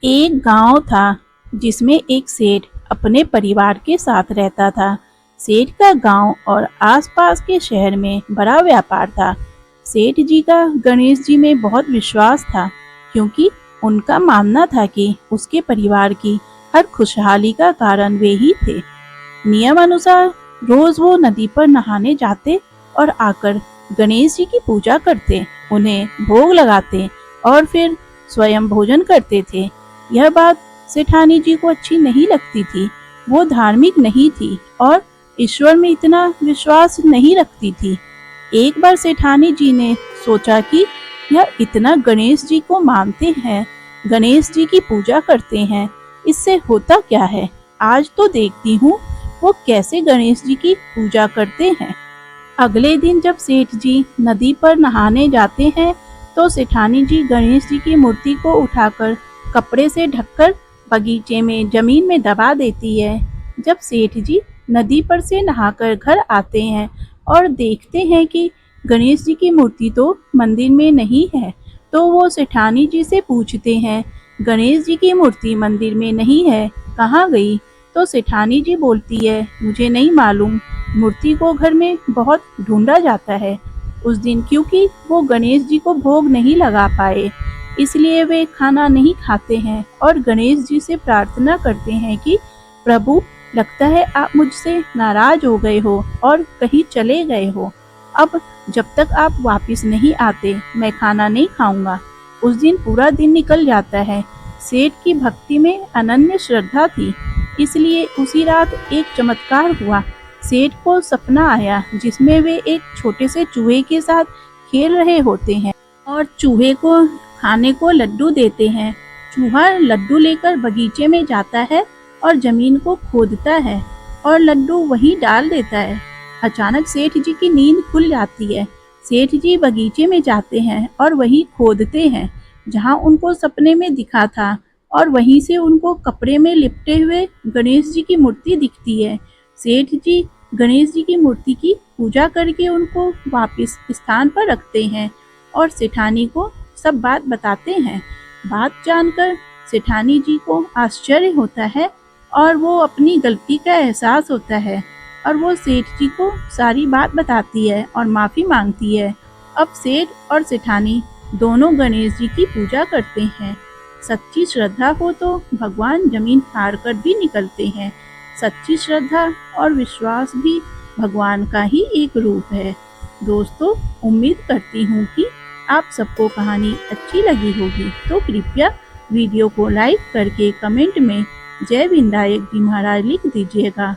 एक गांव था जिसमें एक सेठ अपने परिवार के साथ रहता था। सेठ का गांव और आसपास के शहर में बड़ा व्यापार था। सेठ जी का गणेश जी में बहुत विश्वास था, क्योंकि उनका मानना था कि उसके परिवार की हर खुशहाली का कारण वे ही थे। नियम अनुसार रोज वो नदी पर नहाने जाते और आकर गणेश जी की पूजा करते, उन्हें भोग लगाते और फिर स्वयं भोजन करते थे। यह बात सेठानी जी को अच्छी नहीं लगती थी। वो धार्मिक नहीं थी और ईश्वर में इतना विश्वास नहीं रखती थी। एक बार सेठानी जी ने सोचा कि यह इतना गणेश जी को मानते हैं, गणेश जी की पूजा करते हैं, इससे होता क्या है, आज तो देखती हूँ वो कैसे गणेश जी की पूजा करते हैं। अगले दिन जब सेठ जी नदी पर नहाने जाते हैं तो सेठानी जी गणेश जी की मूर्ति को उठाकर कपड़े से ढककर बगीचे में जमीन में दबा देती है। जब सेठ जी नदी पर से नहाकर घर आते हैं और देखते हैं कि गणेश जी की मूर्ति तो मंदिर में नहीं है, तो वो सेठानी जी से पूछते हैं, गणेश जी की मूर्ति मंदिर में नहीं है, कहाँ गई? तो सेठानी जी बोलती है, मुझे नहीं मालूम, मूर्ति को घर में बहुत ढूंढा जाता है। उस दिन क्योंकि वो गणेश जी को भोग नहीं लगा पाए, इसलिए वे खाना नहीं खाते हैं और गणेश जी से प्रार्थना करते हैं कि प्रभु, लगता है आप मुझसे नाराज हो गए हो और कहीं चले गए हो। अब जब तक आप वापस नहीं आते मैं खाना नहीं खाऊंगा। उस दिन पूरा दिन निकल जाता है। सेठ की भक्ति में अनन्य श्रद्धा थी, इसलिए उसी रात एक चमत्कार हुआ। सेठ को सपना आया जिसमें वे एक छोटे से चूहे के साथ खेल रहे होते हैं और चूहे को खाने को लड्डू देते हैं। चूहा लड्डू लेकर बगीचे में जाता है और जमीन को खोदता है और लड्डू वहीं डाल देता है। अचानक सेठ जी की नींद खुल जाती है। सेठ जी बगीचे में जाते हैं और वहीं खोदते हैं जहां उनको सपने में दिखा था, और वहीं से उनको कपड़े में लिपटे हुए गणेश जी की मूर्ति दिखती है। सेठ जी गणेश जी की मूर्ति की पूजा करके उनको वापस स्थान पर रखते हैं और सेठानी को सब बात बताते हैं। बात जानकर सेठानी जी को आश्चर्य होता है और वो अपनी गलती का एहसास होता है और वो सेठ जी को सारी बात बताती है और माफ़ी मांगती है। अब सेठ और सेठानी दोनों गणेश जी की पूजा करते हैं। सच्ची श्रद्धा हो तो भगवान जमीन फाड़ कर भी निकलते हैं। सच्ची श्रद्धा और विश्वास भी भगवान का ही एक रूप है। दोस्तों, उम्मीद करती हूँ कि आप सबको कहानी अच्छी लगी होगी, तो कृपया वीडियो को लाइक करके कमेंट में जय विनायक जी महाराज लिख दीजिएगा।